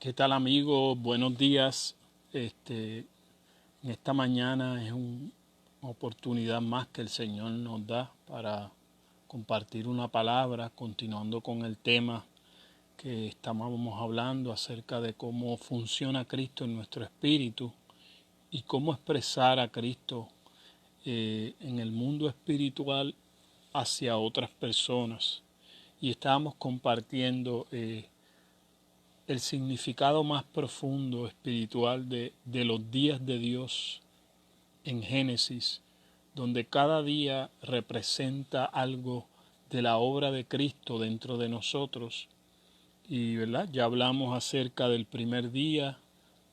¿Qué tal, amigos? Buenos días. En esta mañana es una oportunidad más que el Señor nos da para compartir una palabra, continuando con el tema que estábamos hablando acerca de cómo funciona Cristo en nuestro espíritu y cómo expresar a Cristo en el mundo espiritual hacia otras personas. Y estábamos compartiendo el significado más profundo espiritual de los días de Dios en Génesis, donde cada día representa algo de la obra de Cristo dentro de nosotros. Y ¿verdad? Ya hablamos acerca del primer día,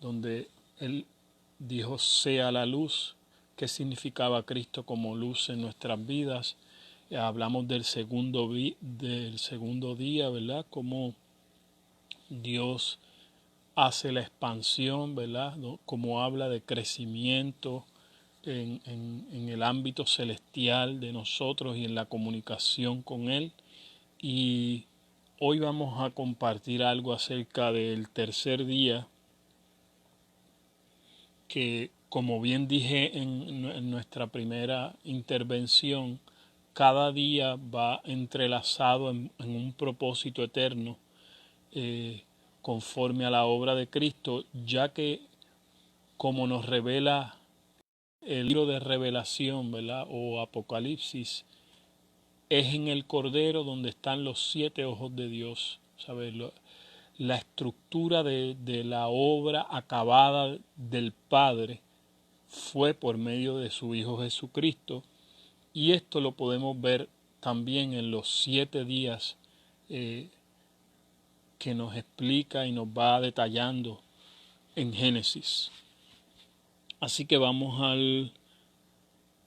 donde Él dijo sea la luz, qué significaba Cristo como luz en nuestras vidas. Hablamos del segundo día, ¿verdad? Como Dios hace la expansión, ¿verdad? Como habla de crecimiento en el ámbito celestial de nosotros y en la comunicación con Él. Y hoy vamos a compartir algo acerca del tercer día, que como bien dije en nuestra primera intervención, cada día va entrelazado en un propósito eterno, conforme a la obra de Cristo, ya que como nos revela el libro de Revelación, ¿verdad? O Apocalipsis, es en el Cordero donde están los 7 ojos de Dios, ¿sabes? La estructura de la obra acabada del Padre fue por medio de su Hijo Jesucristo, y esto lo podemos ver también en los 7 días que nos explica y nos va detallando en Génesis. Así que vamos al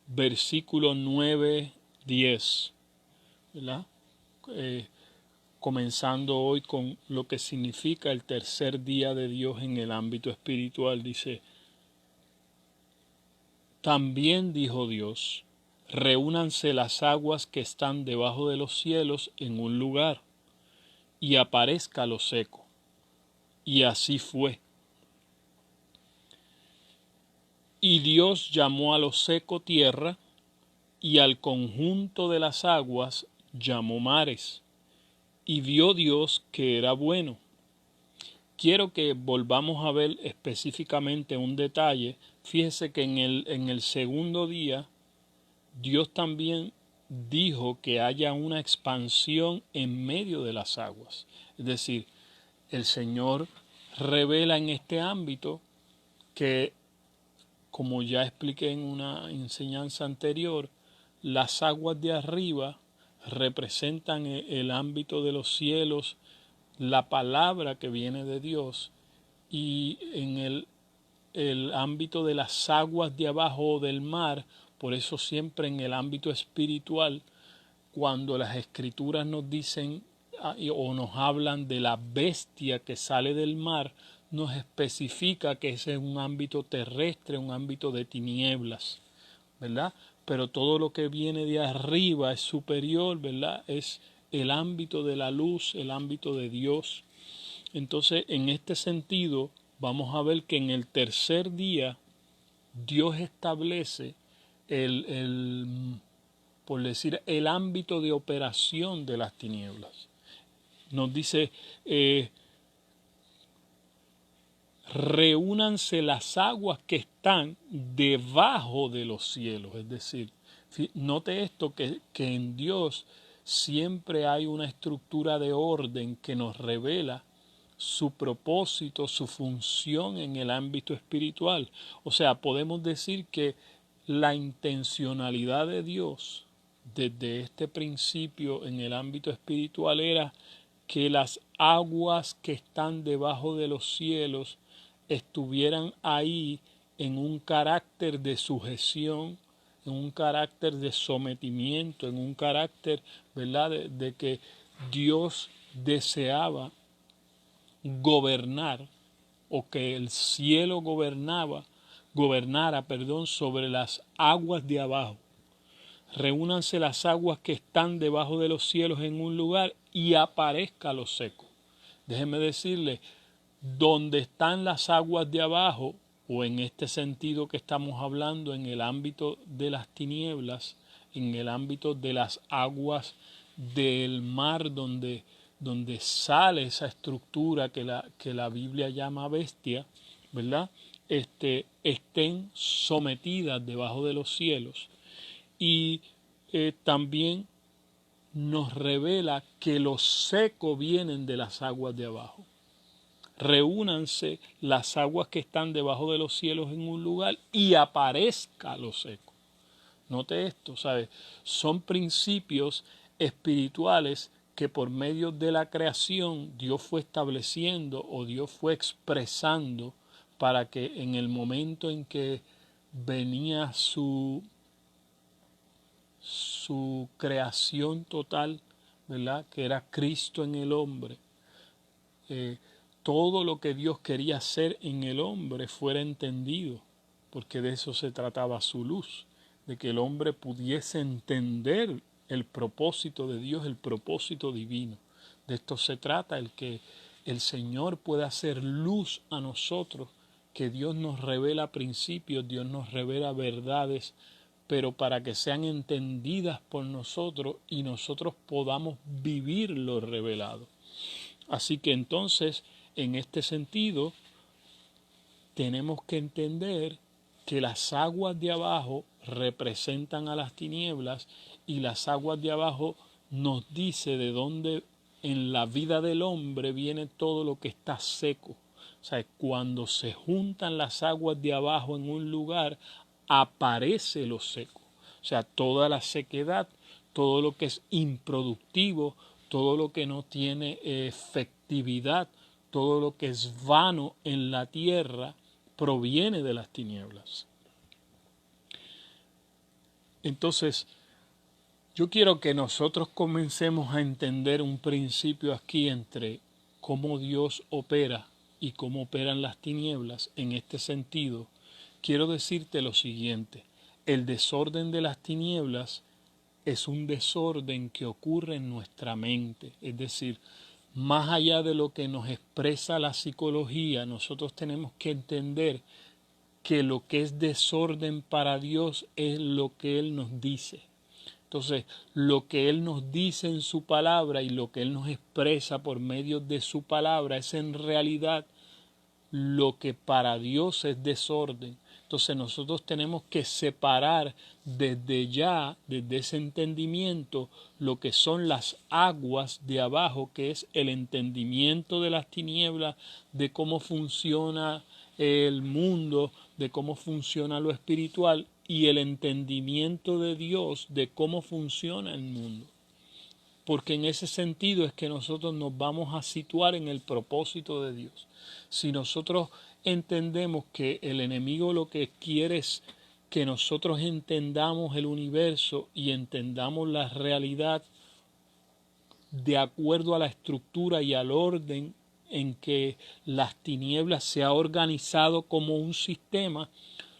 versículo 9-10, ¿verdad? Comenzando hoy con lo que significa el tercer día de Dios en el ámbito espiritual. Dice: también dijo Dios, reúnanse las aguas que están debajo de los cielos en un lugar, y aparezca lo seco. Y así fue. Y Dios llamó a lo seco tierra, y al conjunto de las aguas llamó mares. Y vio Dios que era bueno. Quiero que volvamos a ver específicamente un detalle. Fíjese que en el segundo día Dios también dijo que haya una expansión en medio de las aguas. Es decir, el Señor revela en este ámbito que, como ya expliqué en una enseñanza anterior, las aguas de arriba representan el ámbito de los cielos, la palabra que viene de Dios, y en el ámbito de las aguas de abajo del mar. Por eso siempre en el ámbito espiritual, cuando las escrituras nos dicen o nos hablan de la bestia que sale del mar, nos especifica que ese es un ámbito terrestre, un ámbito de tinieblas, ¿verdad? Pero todo lo que viene de arriba es superior, ¿verdad? Es el ámbito de la luz, el ámbito de Dios. Entonces, en este sentido, vamos a ver que en el tercer día Dios establece por decir, el ámbito de operación de las tinieblas. Nos dice, reúnanse las aguas que están debajo de los cielos. Es decir, note esto, que en Dios siempre hay una estructura de orden que nos revela su propósito, su función en el ámbito espiritual. O sea, podemos decir que la intencionalidad de Dios desde este principio en el ámbito espiritual era que las aguas que están debajo de los cielos estuvieran ahí en un carácter de sujeción, en un carácter de sometimiento, en un carácter, ¿verdad?, de que Dios deseaba gobernar, o que el cielo gobernara, sobre las aguas de abajo. Reúnanse las aguas que están debajo de los cielos en un lugar, y aparezca lo seco. Déjeme decirle, donde están las aguas de abajo, o en este sentido que estamos hablando, en el ámbito de las tinieblas, en el ámbito de las aguas del mar, donde sale esa estructura que la Biblia llama bestia, ¿verdad? Estén sometidas debajo de los cielos. Y también nos revela que los secos vienen de las aguas de abajo. Reúnanse las aguas que están debajo de los cielos en un lugar y aparezca lo seco. Note esto, ¿sabes? Son principios espirituales que por medio de la creación Dios fue estableciendo o Dios fue expresando para que en el momento en que venía su creación total, ¿verdad? Que era Cristo en el hombre, todo lo que Dios quería hacer en el hombre fuera entendido, porque de eso se trataba su luz, de que el hombre pudiese entender el propósito de Dios, el propósito divino. De esto se trata, el que el Señor pueda hacer luz a nosotros, que Dios nos revela principios, Dios nos revela verdades, pero para que sean entendidas por nosotros y nosotros podamos vivir lo revelado. Así que entonces, en este sentido, tenemos que entender que las aguas de abajo representan a las tinieblas y las aguas de abajo nos dice de dónde en la vida del hombre viene todo lo que está seco. O sea, cuando se juntan las aguas de abajo en un lugar, aparece lo seco. O sea, toda la sequedad, todo lo que es improductivo, todo lo que no tiene efectividad, todo lo que es vano en la tierra, proviene de las tinieblas. Entonces, yo quiero que nosotros comencemos a entender un principio aquí entre cómo Dios opera y cómo operan las tinieblas. En este sentido, quiero decirte lo siguiente: el desorden de las tinieblas es un desorden que ocurre en nuestra mente, es decir, más allá de lo que nos expresa la psicología, nosotros tenemos que entender que lo que es desorden para Dios es lo que Él nos dice. Entonces, lo que Él nos dice en su palabra y lo que Él nos expresa por medio de su palabra es en realidad lo que para Dios es desorden. Entonces nosotros tenemos que separar desde ya, desde ese entendimiento, lo que son las aguas de abajo, que es el entendimiento de las tinieblas, de cómo funciona el mundo, de cómo funciona lo espiritual, y el entendimiento de Dios de cómo funciona el mundo. Porque en ese sentido es que nosotros nos vamos a situar en el propósito de Dios. Si nosotros entendemos que el enemigo lo que quiere es que nosotros entendamos el universo y entendamos la realidad de acuerdo a la estructura y al orden en que las tinieblas se ha organizado como un sistema,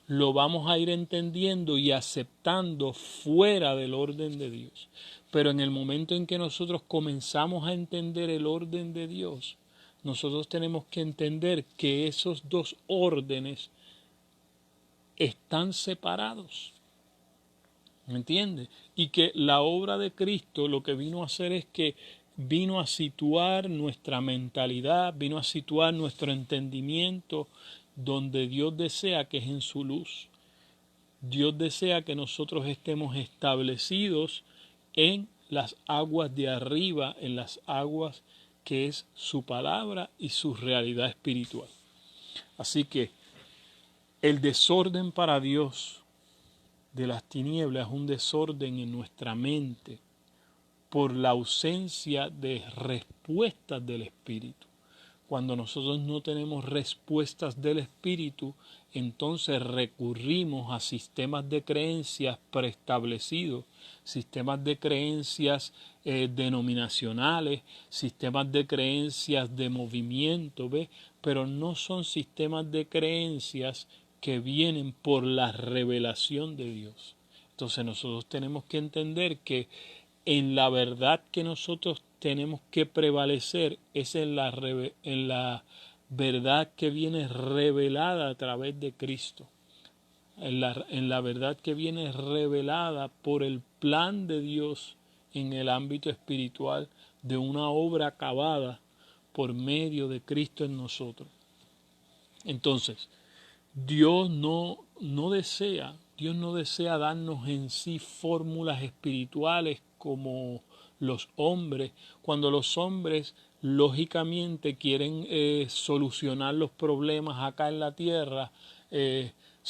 lo vamos a ir entendiendo y aceptando fuera del orden de Dios. Pero en el momento en que nosotros comenzamos a entender el orden de Dios, nosotros tenemos que entender que esos dos órdenes están separados. ¿Me entiendes? Y que la obra de Cristo lo que vino a hacer es que vino a situar nuestra mentalidad, vino a situar nuestro entendimiento donde Dios desea, que es en su luz. Dios desea que nosotros estemos establecidos en las aguas de arriba, en las aguas que es su palabra y su realidad espiritual. Así que el desorden para Dios de las tinieblas es un desorden en nuestra mente por la ausencia de respuestas del Espíritu. Cuando nosotros no tenemos respuestas del Espíritu, entonces recurrimos a sistemas de creencias preestablecidos, sistemas de creencias denominacionales, sistemas de creencias de movimiento, ¿ves? Pero no son sistemas de creencias que vienen por la revelación de Dios. Entonces nosotros tenemos que entender que en la verdad que nosotros tenemos que prevalecer es en la verdad que viene revelada a través de Cristo, en la verdad que viene revelada por el plan de Dios en el ámbito espiritual de una obra acabada por medio de Cristo en nosotros. Entonces, Dios no desea darnos en sí fórmulas espirituales como los hombres, cuando los hombres lógicamente quieren solucionar los problemas acá en la tierra,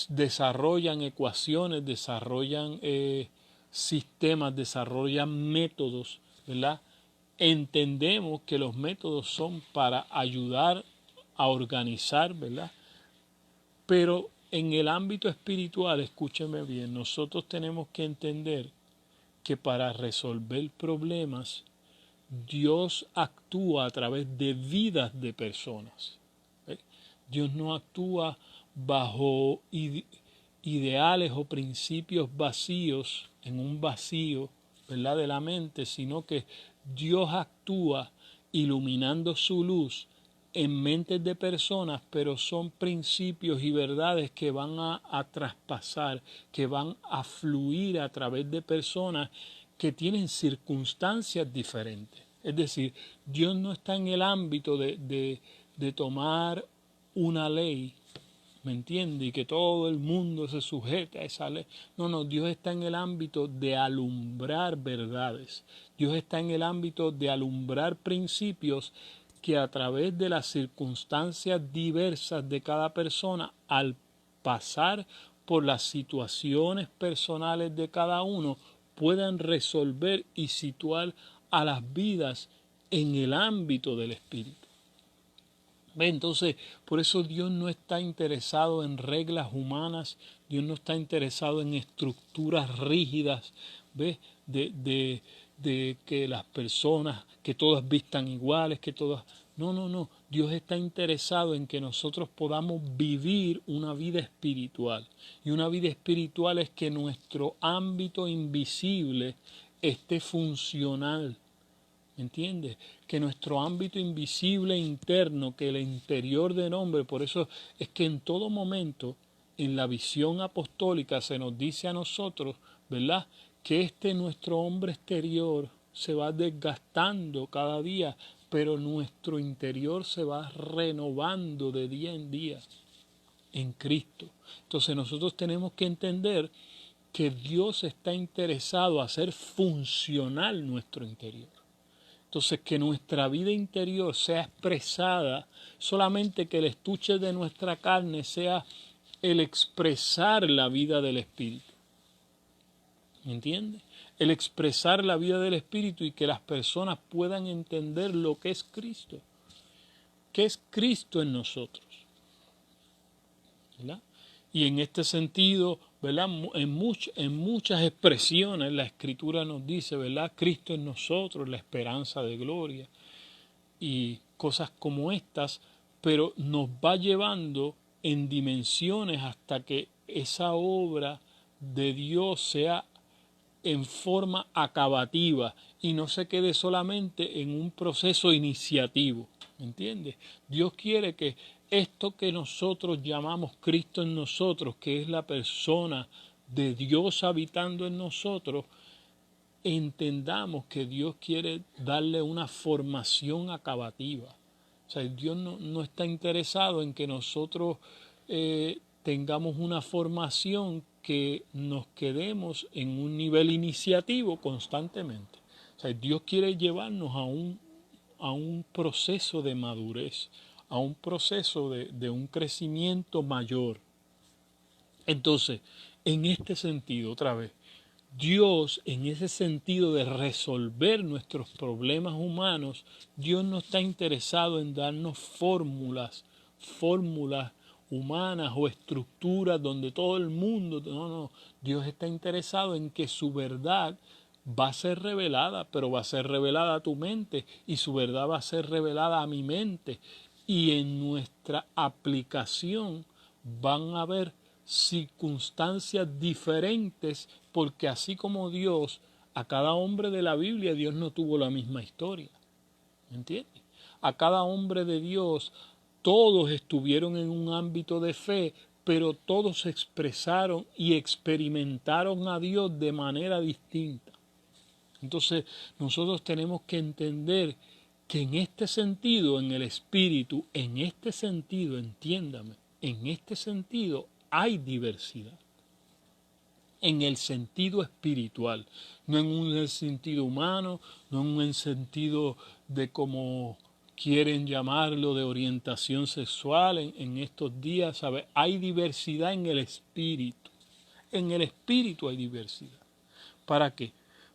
desarrollan ecuaciones, desarrollan sistemas, desarrollan métodos, ¿verdad? Entendemos que los métodos son para ayudar a organizar, ¿verdad? Pero en el ámbito espiritual, escúcheme bien, nosotros tenemos que entender que para resolver problemas, Dios actúa a través de vidas de personas. ¿Ve? Dios no actúa bajo ideales o principios vacíos, en un vacío, ¿verdad?, de la mente, sino que Dios actúa iluminando su luz en mentes de personas, pero son principios y verdades que van a traspasar, que van a fluir a través de personas que tienen circunstancias diferentes. Es decir, Dios no está en el ámbito de tomar una ley, ¿me entiende? Y que todo el mundo se sujete a esa ley. No, Dios está en el ámbito de alumbrar verdades. Dios está en el ámbito de alumbrar principios que a través de las circunstancias diversas de cada persona, al pasar por las situaciones personales de cada uno, puedan resolver y situar a las vidas en el ámbito del Espíritu. Entonces, por eso Dios no está interesado en reglas humanas, Dios no está interesado en estructuras rígidas, ¿ves? De que las personas, que todas vistan iguales, que todas... No. Dios está interesado en que nosotros podamos vivir una vida espiritual. Y una vida espiritual es que nuestro ámbito invisible esté funcional. ¿Entiendes? Que nuestro ámbito invisible interno, que el interior del hombre, por eso es que en todo momento, en la visión apostólica se nos dice a nosotros, ¿verdad?, que nuestro hombre exterior se va desgastando cada día, pero nuestro interior se va renovando de día en día en Cristo. Entonces nosotros tenemos que entender que Dios está interesado en hacer funcional nuestro interior. Entonces, que nuestra vida interior sea expresada, solamente que el estuche de nuestra carne sea el expresar la vida del Espíritu. ¿Me entiendes? El expresar la vida del Espíritu y que las personas puedan entender lo que es Cristo. ¿Qué es Cristo en nosotros? ¿Verdad? Y en este sentido, ¿verdad?, en muchas expresiones la Escritura nos dice, ¿verdad?, Cristo en nosotros, la esperanza de gloria y cosas como estas, pero nos va llevando en dimensiones hasta que esa obra de Dios sea en forma acabativa y no se quede solamente en un proceso iniciativo. ¿Me entiendes? Dios quiere que esto que nosotros llamamos Cristo en nosotros, que es la persona de Dios habitando en nosotros, entendamos que Dios quiere darle una formación acabativa. O sea, Dios no está interesado en que nosotros tengamos una formación que nos quedemos en un nivel iniciativo constantemente. O sea, Dios quiere llevarnos a un proceso de madurez, a un proceso de un crecimiento mayor. Entonces, en este sentido, otra vez, Dios, en ese sentido de resolver nuestros problemas humanos, Dios no está interesado en darnos fórmulas humanas o estructuras donde todo el mundo... No. Dios está interesado en que su verdad va a ser revelada, pero va a ser revelada a tu mente y su verdad va a ser revelada a mi mente. Y en nuestra aplicación van a haber circunstancias diferentes, porque así como Dios, a cada hombre de la Biblia, Dios no tuvo la misma historia. ¿Me entiendes? A cada hombre de Dios todos estuvieron en un ámbito de fe, pero todos expresaron y experimentaron a Dios de manera distinta. Entonces nosotros tenemos que entender que en este sentido, en el espíritu, en este sentido, entiéndame, en este sentido hay diversidad. En el sentido espiritual, no en el sentido humano, no en el sentido de como quieren llamarlo, de orientación sexual en estos días, ¿sabes? Hay diversidad en el espíritu. En el espíritu hay diversidad. ¿Para qué?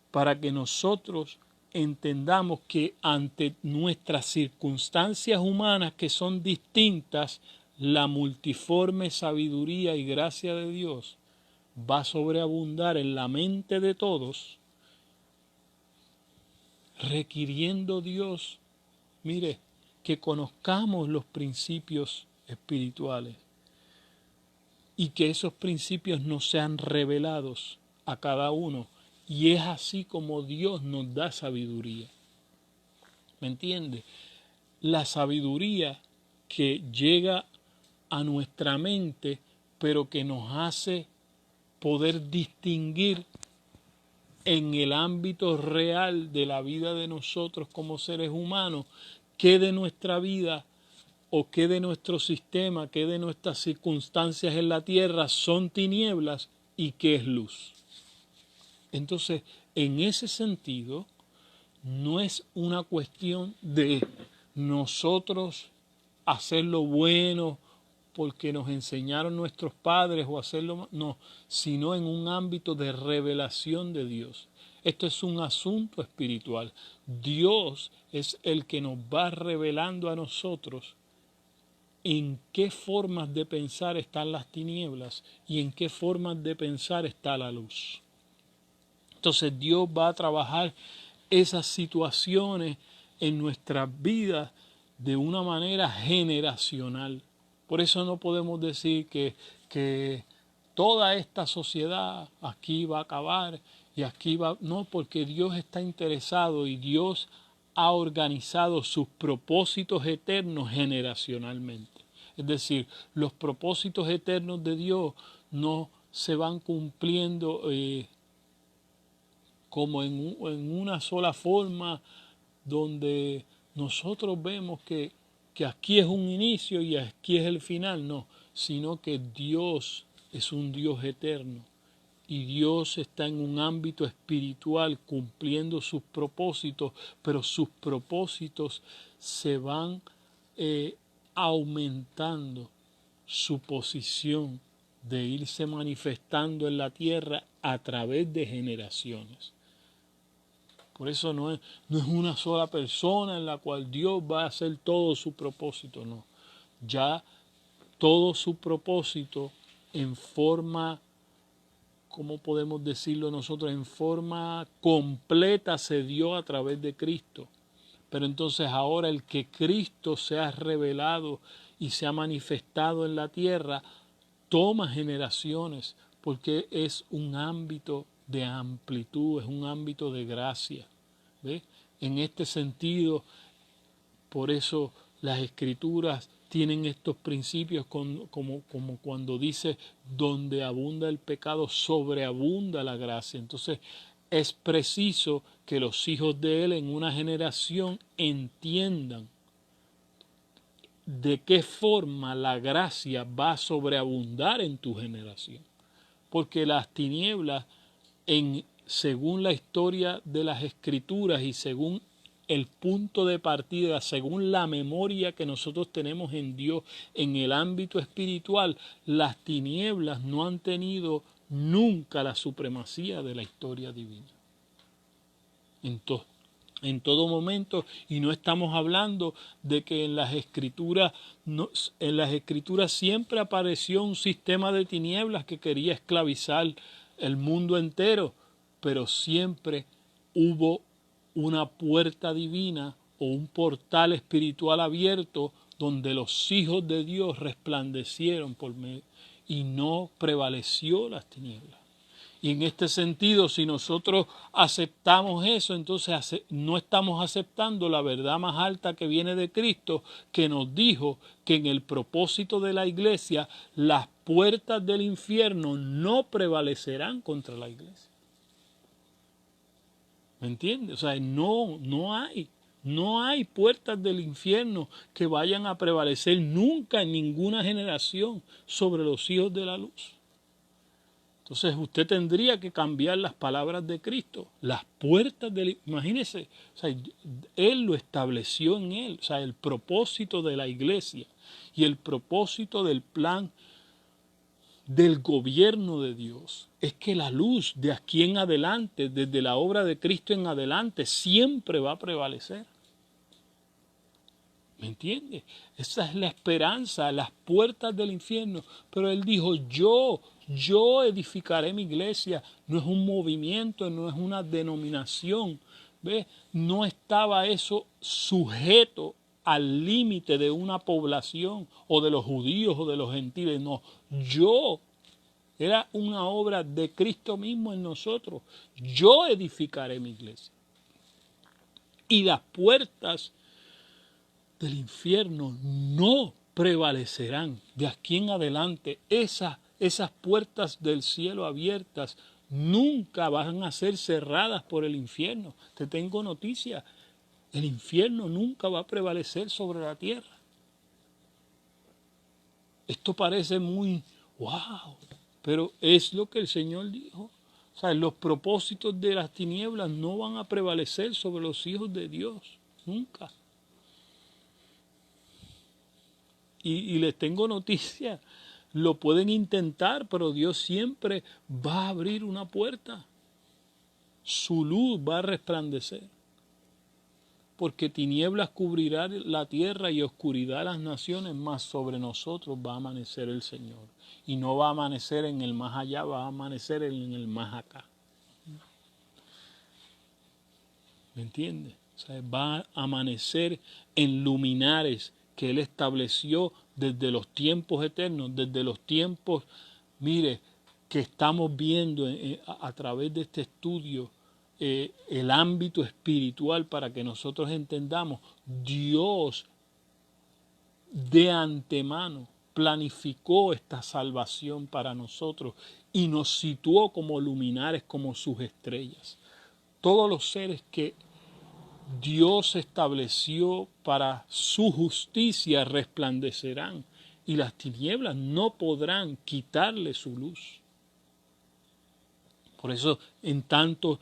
Para que nosotros entendamos que ante nuestras circunstancias humanas que son distintas, la multiforme sabiduría y gracia de Dios va a sobreabundar en la mente de todos, requiriendo Dios, mire, que conozcamos los principios espirituales y que esos principios nos sean revelados a cada uno. Y es así como Dios nos da sabiduría. ¿Me entiende? La sabiduría que llega a nuestra mente, pero que nos hace poder distinguir en el ámbito real de la vida de nosotros como seres humanos, qué de nuestra vida o qué de nuestro sistema, qué de nuestras circunstancias en la tierra son tinieblas y qué es luz. Entonces, en ese sentido, no es una cuestión de nosotros hacer lo bueno porque nos enseñaron nuestros padres o hacerlo, no, sino en un ámbito de revelación de Dios. Esto es un asunto espiritual. Dios es el que nos va revelando a nosotros en qué formas de pensar están las tinieblas y en qué formas de pensar está la luz. Entonces Dios va a trabajar esas situaciones en nuestras vidas de una manera generacional. Por eso no podemos decir que toda esta sociedad aquí va a acabar y aquí va... No, porque Dios está interesado y Dios ha organizado sus propósitos eternos generacionalmente. Es decir, los propósitos eternos de Dios no se van cumpliendo como en una sola forma donde nosotros vemos que aquí es un inicio y aquí es el final, no, sino que Dios es un Dios eterno y Dios está en un ámbito espiritual cumpliendo sus propósitos, pero sus propósitos se van aumentando su posición de irse manifestando en la tierra a través de generaciones. Por eso no es una sola persona en la cual Dios va a hacer todo su propósito, no. Ya todo su propósito en forma, ¿cómo podemos decirlo nosotros? En forma completa se dio a través de Cristo. Pero entonces ahora el que Cristo se ha revelado y se ha manifestado en la tierra toma generaciones porque es un ámbito de amplitud, es un ámbito de gracia. ¿Ve? En este sentido, por eso las Escrituras tienen estos principios como cuando dice, donde abunda el pecado, sobreabunda la gracia. Entonces, es preciso que los hijos de Él en una generación entiendan de qué forma la gracia va a sobreabundar en tu generación. Porque las tinieblas, según la historia de las Escrituras y según el punto de partida, según la memoria que nosotros tenemos en Dios en el ámbito espiritual, las tinieblas no han tenido nunca la supremacía de la historia divina. En todo momento, y no estamos hablando de que en las escrituras siempre apareció un sistema de tinieblas que quería esclavizar el mundo entero, pero siempre hubo una puerta divina o un portal espiritual abierto donde los hijos de Dios resplandecieron por medio y no prevaleció las tinieblas. Y en este sentido, si nosotros aceptamos eso, entonces no estamos aceptando la verdad más alta que viene de Cristo, que nos dijo que en el propósito de la iglesia las puertas del infierno no prevalecerán contra la iglesia. ¿Me entiendes? O sea, no hay puertas del infierno que vayan a prevalecer nunca en ninguna generación sobre los hijos de la luz. Entonces usted tendría que cambiar las palabras de Cristo. Las puertas del... Imagínese, o sea, Él lo estableció en Él. O sea, el propósito de la iglesia y el propósito del plan del gobierno de Dios es que la luz de aquí en adelante, desde la obra de Cristo en adelante, siempre va a prevalecer. ¿Me entiende? Esa es la esperanza, las puertas del infierno. Pero Él dijo, yo edificaré mi iglesia. No es un movimiento, no es una denominación. ¿Ves? No estaba eso sujeto al límite de una población o de los judíos o de los gentiles. No, era una obra de Cristo mismo en nosotros. Yo edificaré mi iglesia. Y las puertas del infierno no prevalecerán. De aquí en adelante, esas puertas del cielo abiertas nunca van a ser cerradas por el infierno. Te tengo noticia, el infierno nunca va a prevalecer sobre la tierra. Esto parece muy wow, pero es lo que el Señor dijo. O sea, los propósitos de las tinieblas no van a prevalecer sobre los hijos de Dios, nunca. Y les tengo noticia, lo pueden intentar, pero Dios siempre va a abrir una puerta. Su luz va a resplandecer. Porque tinieblas cubrirá la tierra y oscuridad las naciones, mas sobre nosotros va a amanecer el Señor. Y no va a amanecer en el más allá, va a amanecer en el más acá. ¿Me entiendes? O sea, va a amanecer en luminares que Él estableció desde los tiempos eternos, desde los tiempos, mire, que estamos viendo a través de este estudio, el ámbito espiritual para que nosotros entendamos. Dios de antemano planificó esta salvación para nosotros y nos situó como luminares, como sus estrellas. Todos los seres que Dios estableció para su justicia resplandecerán y las tinieblas no podrán quitarle su luz. Por eso en tantos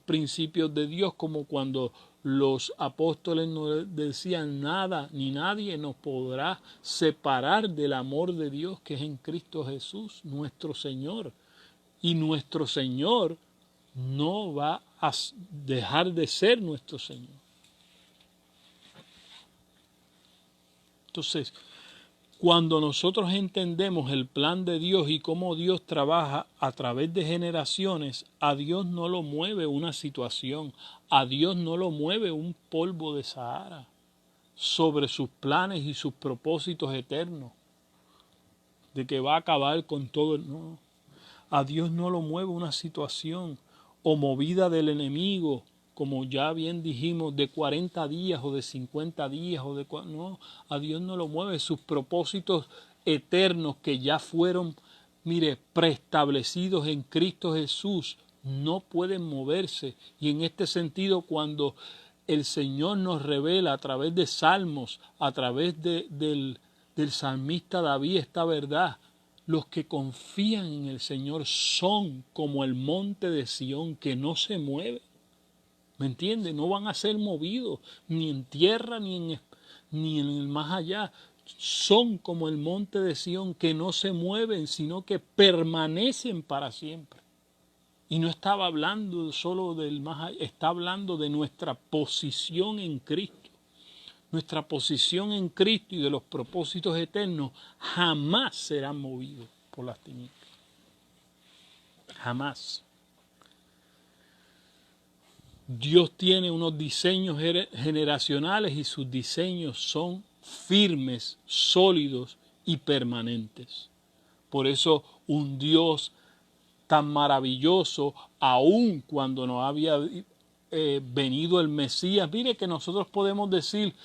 principios de Dios, como cuando los apóstoles nos decían nada ni nadie nos podrá separar del amor de Dios que es en Cristo Jesús, nuestro Señor. Y nuestro Señor no va a dejar de ser nuestro Señor. Entonces, cuando nosotros entendemos el plan de Dios y cómo Dios trabaja a través de generaciones, a Dios no lo mueve una situación, a Dios no lo mueve un polvo de Sahara sobre sus planes y sus propósitos eternos, de que va a acabar con todo. No, a Dios no lo mueve una situación o movida del enemigo, como ya bien dijimos, de 40 días o de 50 días, no, a Dios no lo mueve. Sus propósitos eternos que ya fueron, mire, preestablecidos en Cristo Jesús, no pueden moverse. Y en este sentido, cuando el Señor nos revela a través de salmos, a través del salmista David esta verdad, los que confían en el Señor son como el monte de Sión que no se mueve. ¿Me entiendes? No van a ser movidos ni en tierra ni en el más allá. Son como el monte de Sión que no se mueven, sino que permanecen para siempre. Y no estaba hablando solo del más allá, está hablando de nuestra posición en Cristo. Nuestra posición en Cristo y de los propósitos eternos jamás serán movidos por las tinieblas. Jamás. Dios tiene unos diseños generacionales y sus diseños son firmes, sólidos y permanentes. Por eso un Dios tan maravilloso, aun cuando no había venido el Mesías. Mire que nosotros podemos decir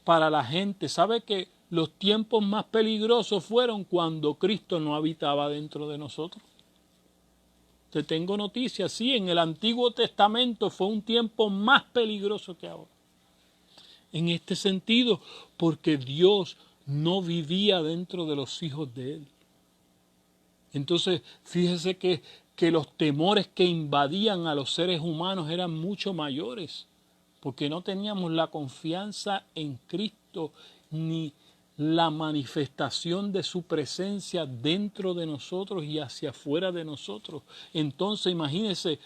para la gente, ¿sabe que los tiempos más peligrosos fueron cuando Cristo no habitaba dentro de nosotros? Te tengo noticias, sí, en el Antiguo Testamento fue un tiempo más peligroso que ahora. En este sentido, porque Dios no vivía dentro de los hijos de Él. Entonces, fíjese que los temores que invadían a los seres humanos eran mucho mayores, porque no teníamos la confianza en Cristo ni la manifestación de su presencia dentro de nosotros y hacia afuera de nosotros. Entonces, imagínense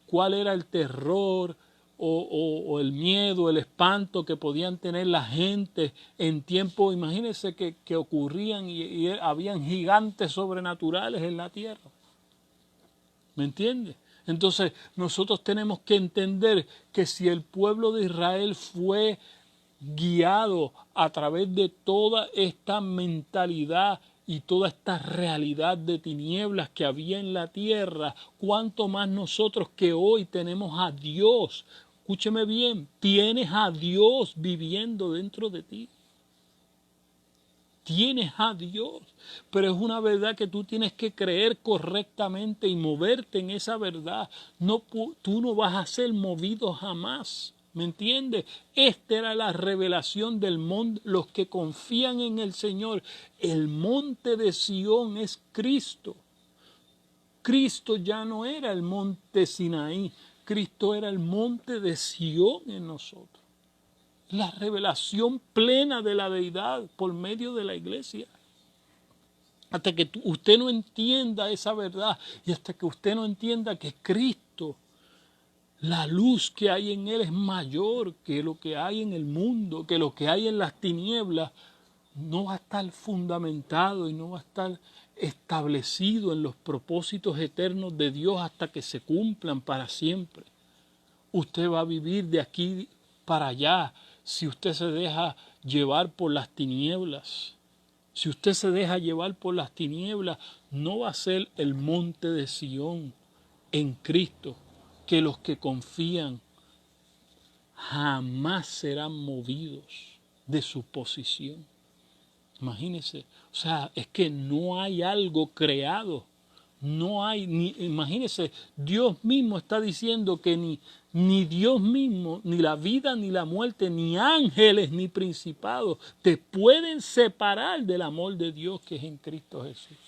cuál era el terror o el miedo, el espanto que podían tener la gente en tiempos, imagínense que ocurrían y habían gigantes sobrenaturales en la tierra. ¿Me entiende? Entonces nosotros tenemos que entender que si el pueblo de Israel fue guiado a través de toda esta mentalidad y toda esta realidad de tinieblas que había en la tierra, cuánto más nosotros que hoy tenemos a Dios. Escúcheme bien, tienes a Dios viviendo dentro de ti. Tienes a Dios, pero es una verdad que tú tienes que creer correctamente y moverte en esa verdad. No, tú no vas a ser movido jamás. ¿Me entiendes? Esta era la revelación del monte. Los que confían en el Señor, el monte de Sión es Cristo. Cristo ya no era el monte Sinaí, Cristo era el monte de Sión en nosotros. La revelación plena de la deidad por medio de la iglesia. Hasta que usted no entienda esa verdad y hasta que usted no entienda que Cristo, la luz que hay en Él es mayor que lo que hay en el mundo, que lo que hay en las tinieblas, no va a estar fundamentado y no va a estar establecido en los propósitos eternos de Dios hasta que se cumplan para siempre. Usted va a vivir de aquí para allá si usted se deja llevar por las tinieblas. Si usted se deja llevar por las tinieblas, no va a ser el monte de Sión en Cristo, que los que confían jamás serán movidos de su posición. Imagínense, o sea, es que no hay algo creado, no hay, imagínense, Dios mismo está diciendo que ni Dios mismo, ni la vida, ni la muerte, ni ángeles, ni principados te pueden separar del amor de Dios que es en Cristo Jesús.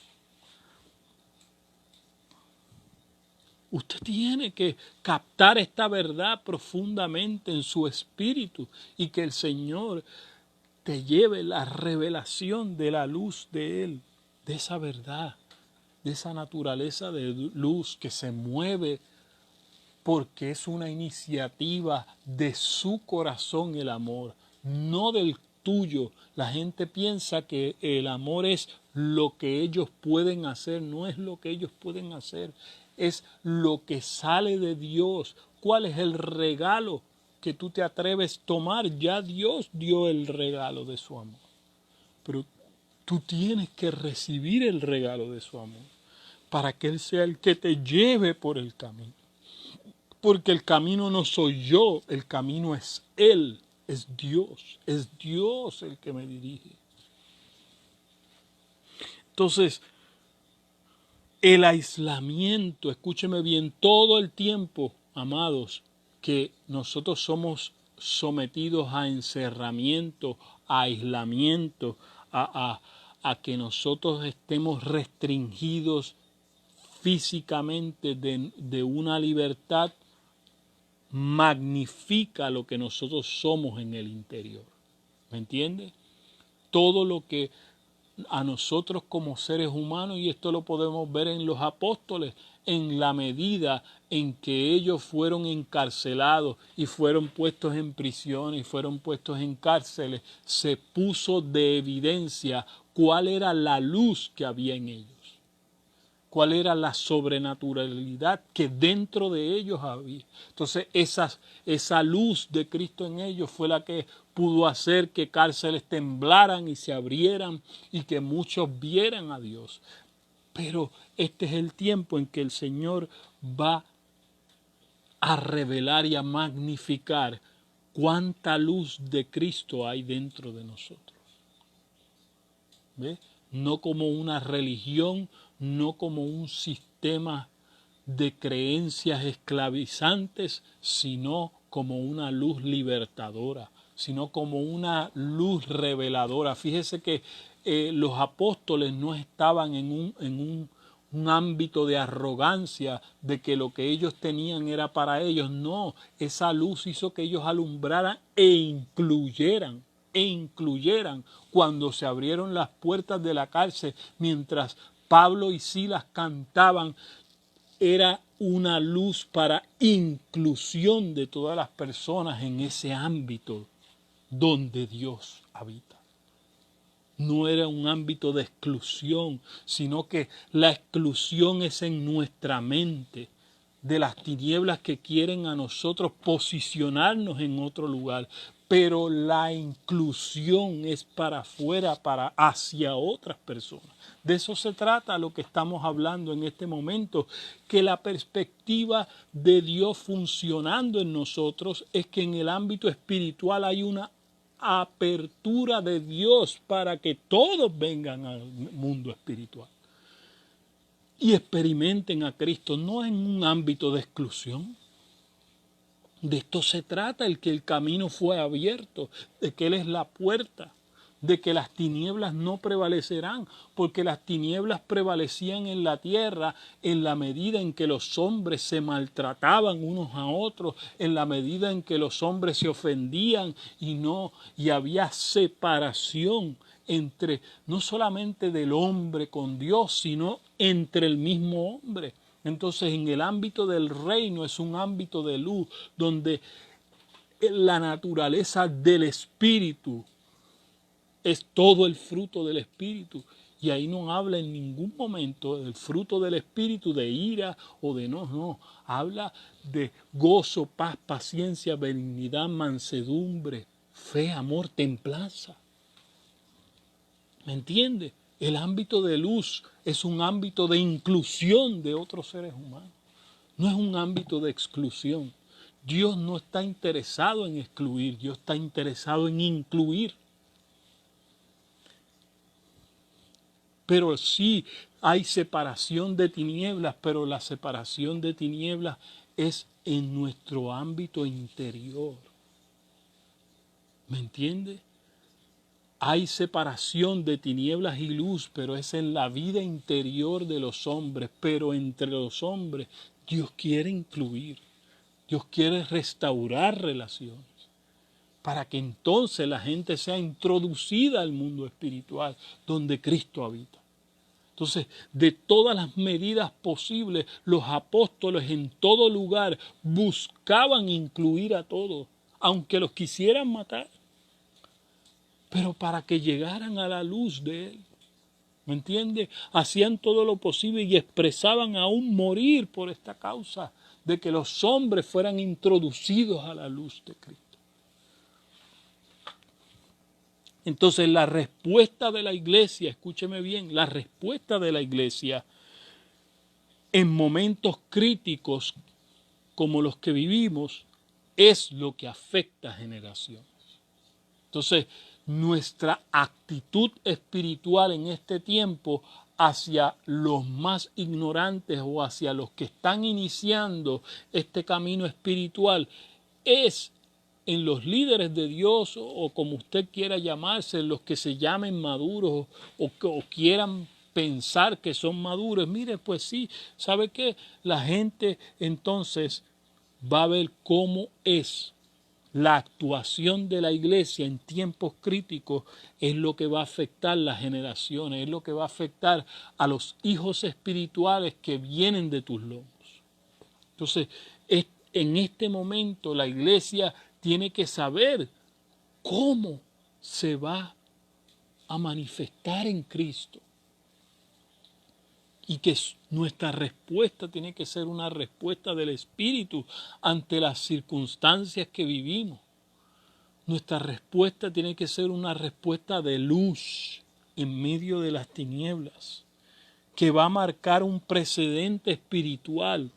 Usted tiene que captar esta verdad profundamente en su espíritu y que el Señor te lleve la revelación de la luz de Él, de esa verdad, de esa naturaleza de luz que se mueve porque es una iniciativa de su corazón el amor, no del tuyo. La gente piensa que el amor es lo que ellos pueden hacer, no es lo que ellos pueden hacer, es lo que sale de Dios. ¿Cuál es el regalo que tú te atreves a tomar? Ya Dios dio el regalo de su amor, pero tú tienes que recibir el regalo de su amor para que Él sea el que te lleve por el camino. Porque el camino no soy yo, el camino es Él, es Dios el que me dirige. Entonces, el aislamiento, escúcheme bien, todo el tiempo, amados, que nosotros somos sometidos a encerramiento, a aislamiento, a que nosotros estemos restringidos físicamente de una libertad, magnifica lo que nosotros somos en el interior. ¿Me entiende? Todo lo que a nosotros como seres humanos, y esto lo podemos ver en los apóstoles, en la medida en que ellos fueron encarcelados y fueron puestos en prisión y fueron puestos en cárceles, se puso de evidencia cuál era la luz que había en ellos. Cuál era la sobrenaturalidad que dentro de ellos había. Entonces esa luz de Cristo en ellos fue la que pudo hacer que cárceles temblaran y se abrieran y que muchos vieran a Dios. Pero este es el tiempo en que el Señor va a revelar y a magnificar cuánta luz de Cristo hay dentro de nosotros. ¿Ve? No como una religión, no como un sistema de creencias esclavizantes, sino como una luz libertadora, sino como una luz reveladora. Fíjese que los apóstoles no estaban en un ámbito de arrogancia, de que lo que ellos tenían era para ellos. No, esa luz hizo que ellos alumbraran e incluyeran cuando se abrieron las puertas de la cárcel, mientras Pablo y Silas cantaban, era una luz para inclusión de todas las personas en ese ámbito donde Dios habita. No era un ámbito de exclusión, sino que la exclusión es en nuestra mente, de las tinieblas que quieren a nosotros posicionarnos en otro lugar. Pero la inclusión es para afuera, para hacia otras personas. De eso se trata lo que estamos hablando en este momento, que la perspectiva de Dios funcionando en nosotros es que en el ámbito espiritual hay una apertura de Dios para que todos vengan al mundo espiritual y experimenten a Cristo, no en un ámbito de exclusión. De esto se trata, el que el camino fue abierto, de que Él es la puerta, de que las tinieblas no prevalecerán, porque las tinieblas prevalecían en la tierra en la medida en que los hombres se maltrataban unos a otros, en la medida en que los hombres se ofendían y había separación entre no solamente del hombre con Dios, sino entre el mismo hombre. Entonces, en el ámbito del reino es un ámbito de luz donde la naturaleza del espíritu es todo el fruto del espíritu. Y ahí no habla en ningún momento del fruto del espíritu de ira o de no. Habla de gozo, paz, paciencia, benignidad, mansedumbre, fe, amor, templanza. ¿Me entiende? El ámbito de luz es un ámbito de inclusión de otros seres humanos. No es un ámbito de exclusión. Dios no está interesado en excluir, Dios está interesado en incluir. Pero sí hay separación de tinieblas, pero la separación de tinieblas es en nuestro ámbito interior. ¿Me entiende? Hay separación de tinieblas y luz, pero es en la vida interior de los hombres. Pero entre los hombres Dios quiere incluir, Dios quiere restaurar relaciones, para que entonces la gente sea introducida al mundo espiritual donde Cristo habita. Entonces, de todas las medidas posibles, los apóstoles en todo lugar buscaban incluir a todos, aunque los quisieran matar, pero para que llegaran a la luz de Él. ¿Me entiende? Hacían todo lo posible y expresaban aún morir por esta causa de que los hombres fueran introducidos a la luz de Cristo. Entonces la respuesta de la iglesia, escúcheme bien, la respuesta de la iglesia en momentos críticos como los que vivimos es lo que afecta a generaciones. Entonces, nuestra actitud espiritual en este tiempo hacia los más ignorantes o hacia los que están iniciando este camino espiritual es en los líderes de Dios o como usted quiera llamarse, los que se llamen maduros o quieran pensar que son maduros. Mire, pues sí, ¿sabe qué? La gente entonces va a ver cómo es la actuación de la iglesia en tiempos críticos, es lo que va a afectar las generaciones, es lo que va a afectar a los hijos espirituales que vienen de tus lomos. Entonces, en este momento la iglesia tiene que saber cómo se va a manifestar en Cristo y que nuestra respuesta tiene que ser una respuesta del Espíritu ante las circunstancias que vivimos. Nuestra respuesta tiene que ser una respuesta de luz en medio de las tinieblas. que va a marcar un precedente espiritual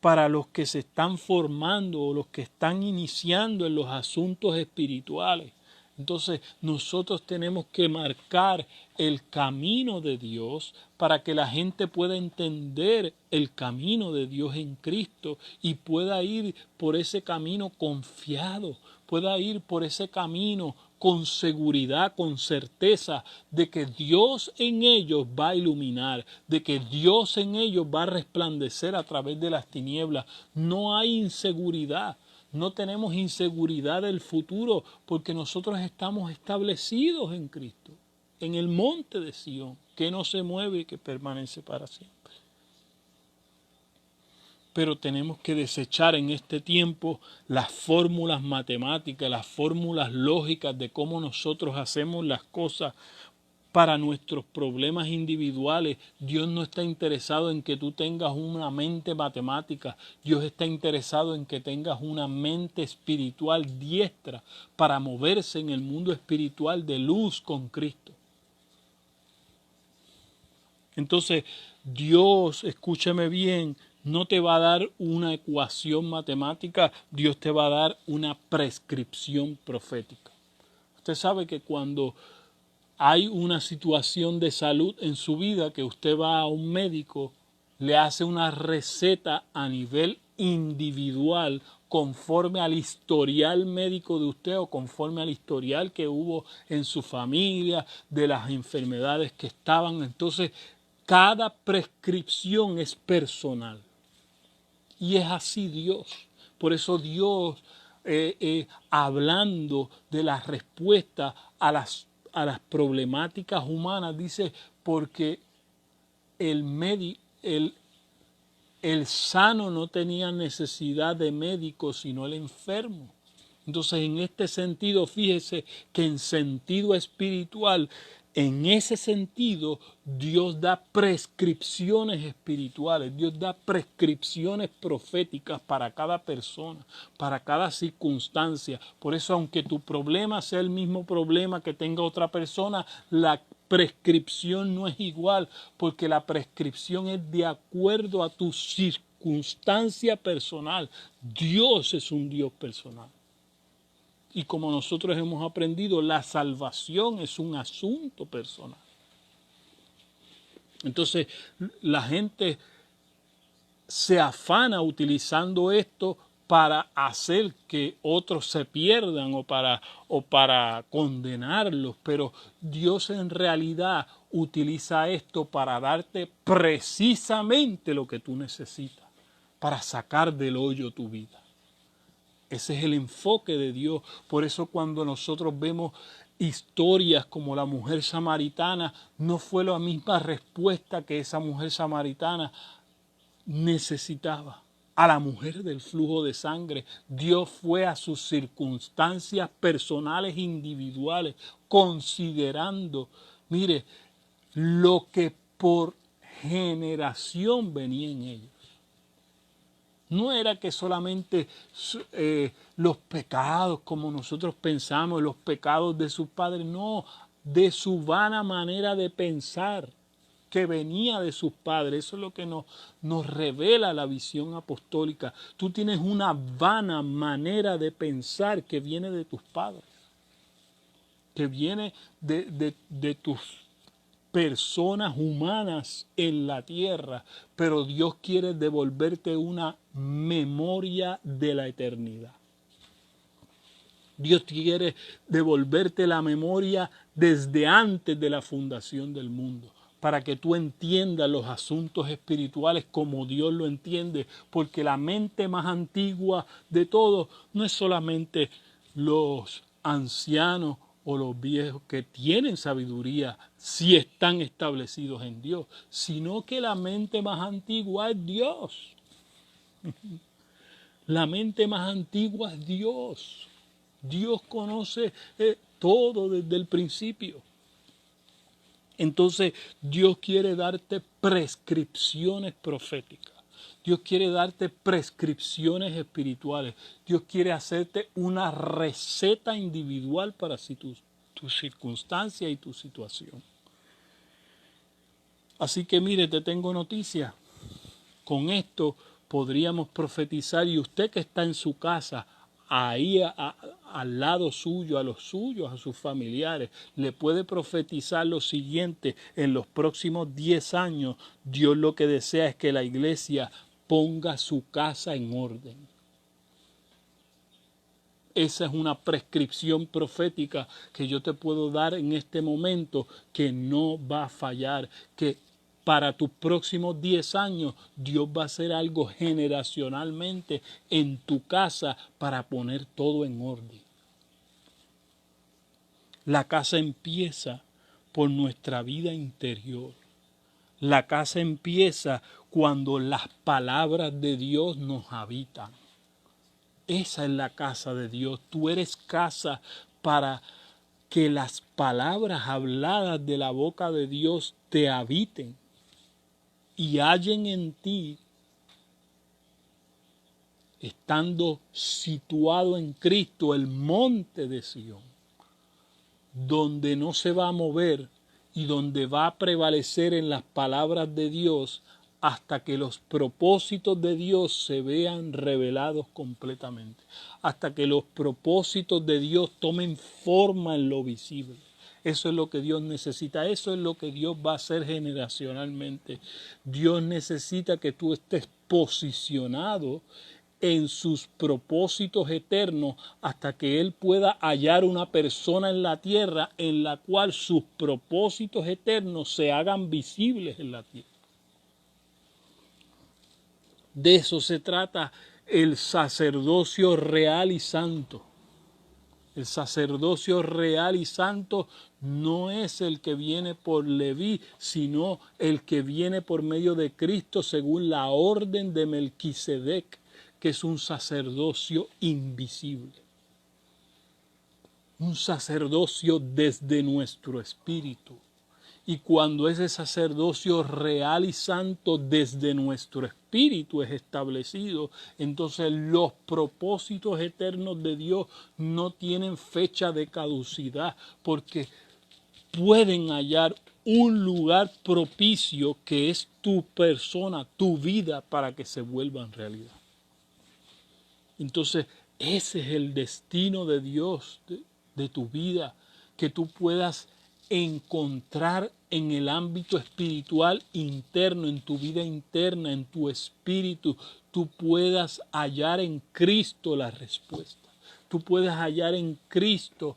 para los que se están formando o los que están iniciando en los asuntos espirituales. Entonces nosotros tenemos que marcar el camino de Dios para que la gente pueda entender el camino de Dios en Cristo y pueda ir por ese camino confiado, pueda ir por ese camino con seguridad, con certeza de que Dios en ellos va a iluminar, de que Dios en ellos va a resplandecer a través de las tinieblas. No hay inseguridad. No tenemos inseguridad del futuro porque nosotros estamos establecidos en Cristo, en el monte de Sión, que no se mueve y que permanece para siempre. Pero tenemos que desechar en este tiempo las fórmulas matemáticas, las fórmulas lógicas de cómo nosotros hacemos las cosas para nuestros problemas individuales. Dios no está interesado en que tú tengas una mente matemática. Dios está interesado en que tengas una mente espiritual diestra para moverse en el mundo espiritual de luz con Cristo. Entonces, Dios, escúchame bien, no te va a dar una ecuación matemática, Dios te va a dar una prescripción profética. Usted sabe que cuando hay una situación de salud en su vida, que usted va a un médico, le hace una receta a nivel individual conforme al historial médico de usted o conforme al historial que hubo en su familia, de las enfermedades que estaban. Entonces, cada prescripción es personal. Y es así Dios. Por eso Dios, hablando de la respuesta a las problemáticas humanas, dice, porque el sano no tenía necesidad de médico, sino el enfermo. Entonces, en este sentido, fíjese que en sentido espiritual, en ese sentido, Dios da prescripciones espirituales, Dios da prescripciones proféticas para cada persona, para cada circunstancia. Por eso, aunque tu problema sea el mismo problema que tenga otra persona, la prescripción no es igual, porque la prescripción es de acuerdo a tu circunstancia personal. Dios es un Dios personal. Y como nosotros hemos aprendido, la salvación es un asunto personal. Entonces, la gente se afana utilizando esto para hacer que otros se pierdan o para condenarlos, pero Dios en realidad utiliza esto para darte precisamente lo que tú necesitas, para sacar del hoyo tu vida. Ese es el enfoque de Dios. Por eso cuando nosotros vemos historias como la mujer samaritana, no fue la misma respuesta que esa mujer samaritana necesitaba. A la mujer del flujo de sangre, Dios fue a sus circunstancias personales individuales, considerando, mire, lo que por generación venía en ellos. No era que solamente los pecados, como nosotros pensamos, los pecados de sus padres, no, de su vana manera de pensar, que venía de sus padres. Eso es lo que nos revela la visión apostólica. Tú tienes una vana manera de pensar que viene de tus padres, que viene de tus personas humanas en la tierra, pero Dios quiere devolverte una memoria de la eternidad. Dios quiere devolverte la memoria desde antes de la fundación del mundo, para que tú entiendas los asuntos espirituales como Dios lo entiende, porque la mente más antigua de todos no es solamente los ancianos o los viejos que tienen sabiduría si están establecidos en Dios, sino que la mente más antigua es Dios. La mente más antigua es Dios. Dios conoce todo desde el principio. Entonces Dios quiere darte prescripciones proféticas. Dios quiere darte prescripciones espirituales. Dios quiere hacerte una receta individual para tu circunstancia y tu situación. Así que mire, te tengo noticia. Con esto podríamos profetizar, y usted que está en su casa, ahí al lado suyo, a los suyos, a sus familiares, le puede profetizar lo siguiente: en los próximos 10 años, Dios lo que desea es que la iglesia ponga su casa en orden. Esa es una prescripción profética que yo te puedo dar en este momento, que no va a fallar, que para tus próximos 10 años Dios va a hacer algo generacionalmente en tu casa para poner todo en orden. La casa empieza por nuestra vida interior. La casa empieza cuando las palabras de Dios nos habitan. Esa es la casa de Dios. Tú eres casa para que las palabras habladas de la boca de Dios te habiten y hallen en ti, estando situado en Cristo, el monte de Sión, donde no se va a mover y donde va a prevalecer en las palabras de Dios hasta que los propósitos de Dios se vean revelados completamente, hasta que los propósitos de Dios tomen forma en lo visible. Eso es lo que Dios necesita, eso es lo que Dios va a hacer generacionalmente. Dios necesita que tú estés posicionado en sus propósitos eternos hasta que Él pueda hallar una persona en la tierra en la cual sus propósitos eternos se hagan visibles en la tierra. De eso se trata el sacerdocio real y santo. El sacerdocio real y santo no es el que viene por Leví, sino el que viene por medio de Cristo según la orden de Melquisedec, que es un sacerdocio invisible. Un sacerdocio desde nuestro espíritu. Y cuando ese sacerdocio real y santo desde nuestro espíritu es establecido, entonces los propósitos eternos de Dios no tienen fecha de caducidad, porque pueden hallar un lugar propicio que es tu persona, tu vida, para que se vuelvan realidad. Entonces, ese es el destino de Dios de tu vida, que tú puedas encontrar en el ámbito espiritual interno, en tu vida interna, en tu espíritu, tú puedas hallar en Cristo la respuesta. Tú puedes hallar en Cristo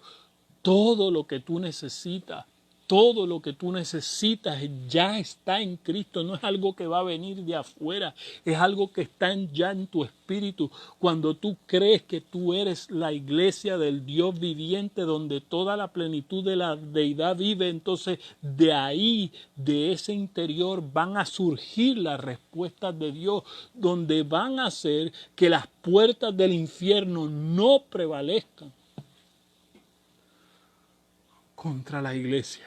todo lo que tú necesitas. Todo lo que tú necesitas ya está en Cristo, no es algo que va a venir de afuera, es algo que está ya en tu espíritu. Cuando tú crees que tú eres la iglesia del Dios viviente, donde toda la plenitud de la deidad vive, entonces de ahí, de ese interior, van a surgir las respuestas de Dios, donde van a hacer que las puertas del infierno no prevalezcan contra la iglesia,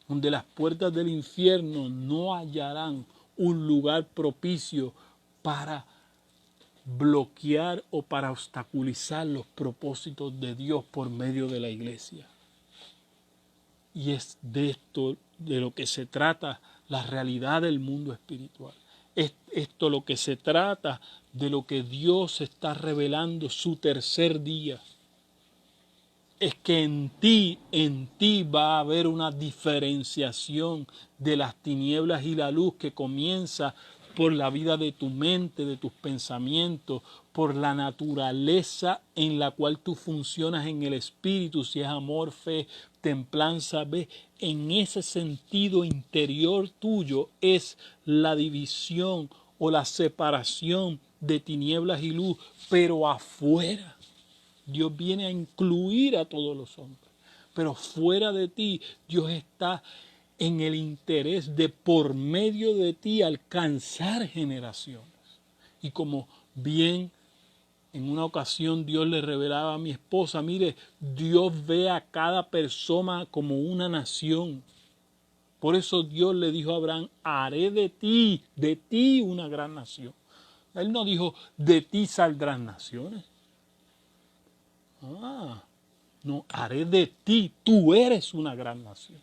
donde las puertas del infierno no hallarán un lugar propicio para bloquear o para obstaculizar los propósitos de Dios por medio de la iglesia. Y es de esto de lo que se trata la realidad del mundo espiritual. Es esto lo que se trata de lo que Dios está revelando su tercer día. Es que en ti va a haber una diferenciación de las tinieblas y la luz que comienza por la vida de tu mente, de tus pensamientos, por la naturaleza en la cual tú funcionas en el espíritu, si es amor, fe, templanza, ve, en ese sentido interior tuyo es la división o la separación de tinieblas y luz, pero afuera Dios viene a incluir a todos los hombres, pero fuera de ti Dios está en el interés de por medio de ti alcanzar generaciones. Y como bien en una ocasión Dios le revelaba a mi esposa, mire, Dios ve a cada persona como una nación. Por eso Dios le dijo a Abraham, haré de ti una gran nación. Él no dijo, de ti saldrán naciones. No, haré de ti, tú eres una gran nación.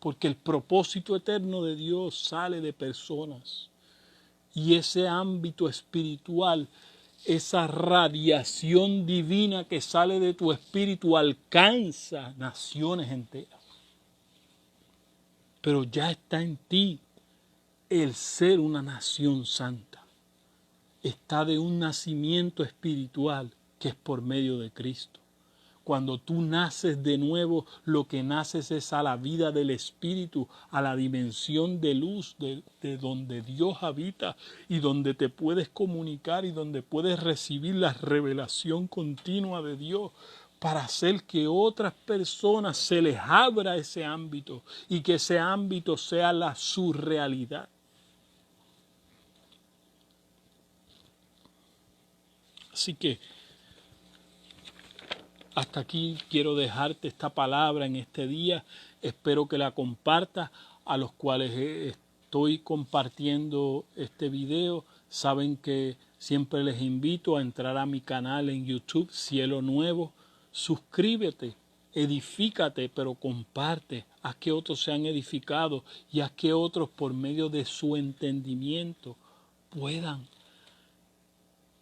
porque el propósito eterno de Dios sale de personas. Y ese ámbito espiritual, esa radiación divina que sale de tu espíritu alcanza naciones enteras. Pero ya está en ti el ser una nación santa. Está de un nacimiento espiritual que es por medio de Cristo. Cuando tú naces de nuevo, lo que naces es a la vida del Espíritu, a la dimensión de luz de donde Dios habita y donde te puedes comunicar y donde puedes recibir la revelación continua de Dios para hacer que otras personas se les abra ese ámbito y que ese ámbito sea su realidad. Así que hasta aquí quiero dejarte esta palabra en este día. Espero que la compartas. A los cuales estoy compartiendo este video, saben que siempre les invito a entrar a mi canal en YouTube, Cielo Nuevo. Suscríbete, edifícate, pero comparte. Haz que otros sean edificados y haz que otros, por medio de su entendimiento, puedan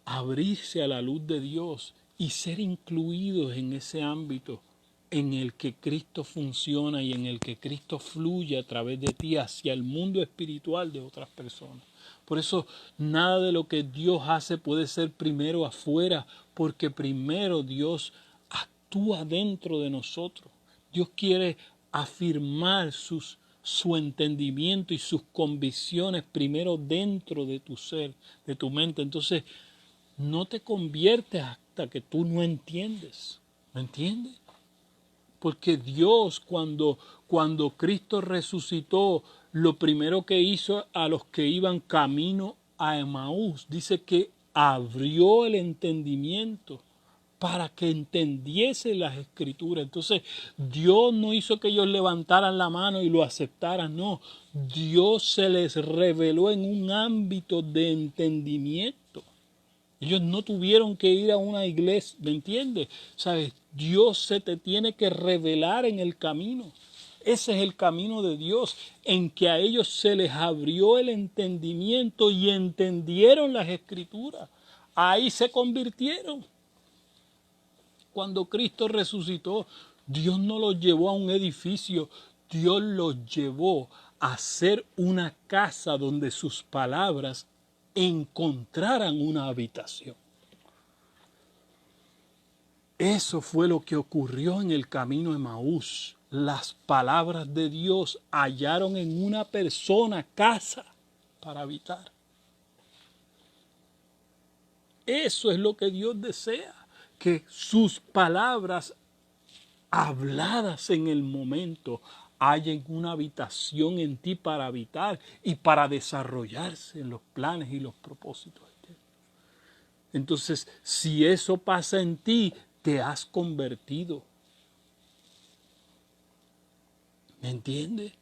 abrirse a la luz de Dios y ser incluidos en ese ámbito en el que Cristo funciona y en el que Cristo fluye a través de ti hacia el mundo espiritual de otras personas. Por eso nada de lo que Dios hace puede ser primero afuera, porque primero Dios actúa dentro de nosotros. Dios quiere afirmar su entendimiento y sus convicciones primero dentro de tu ser, de tu mente. Entonces, no te conviertes hasta que tú no entiendes. ¿Me entiendes? Porque Dios, cuando Cristo resucitó, lo primero que hizo a los que iban camino a Emaús, dice que abrió el entendimiento para que entendiesen las Escrituras. Entonces, Dios no hizo que ellos levantaran la mano y lo aceptaran, no. Dios se les reveló en un ámbito de entendimiento. Ellos no tuvieron que ir a una iglesia, ¿me entiendes? ¿Sabes? Dios se te tiene que revelar en el camino. Ese es el camino de Dios, en que a ellos se les abrió el entendimiento y entendieron las Escrituras. Ahí se convirtieron. Cuando Cristo resucitó, Dios no los llevó a un edificio, Dios los llevó a hacer una casa donde sus palabras encontraran una habitación. Eso fue lo que ocurrió en el camino de Emaús. Las palabras de Dios hallaron en una persona casa para habitar. Eso es lo que Dios desea, que sus palabras habladas en el momento hallen una habitación en ti para habitar y para desarrollarse en los planes y los propósitos. Entonces, si eso pasa en ti, te has convertido. ¿Me entiendes?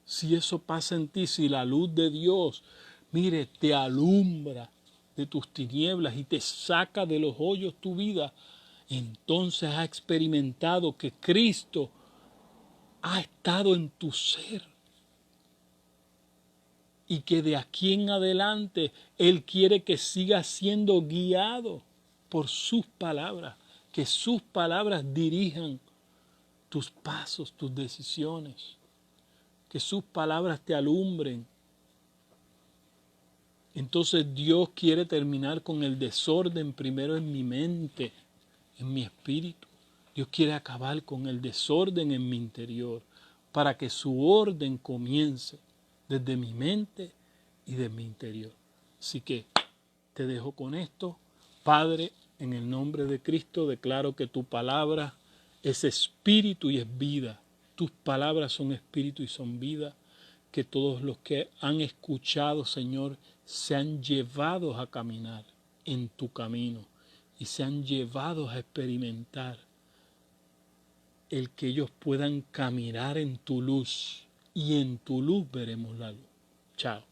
Si eso pasa en ti, si la luz de Dios, mire, te alumbra de tus tinieblas y te saca de los hoyos tu vida, entonces has experimentado que Cristo ha estado en tu ser. Y que de aquí en adelante Él quiere que sigas siendo guiado por sus palabras, que sus palabras dirijan tus pasos, tus decisiones, que sus palabras te alumbren. Entonces Dios quiere terminar con el desorden primero en mi mente, en mi espíritu. Dios quiere acabar con el desorden en mi interior para que su orden comience desde mi mente y de mi interior. Así que te dejo con esto. Padre, en el nombre de Cristo declaro que tu palabra es espíritu y es vida. Tus palabras son espíritu y son vida. Que todos los que han escuchado, Señor, sean llevados a caminar en tu camino y sean llevados a experimentar el que ellos puedan caminar en tu luz, y en tu luz veremos la luz. Chao.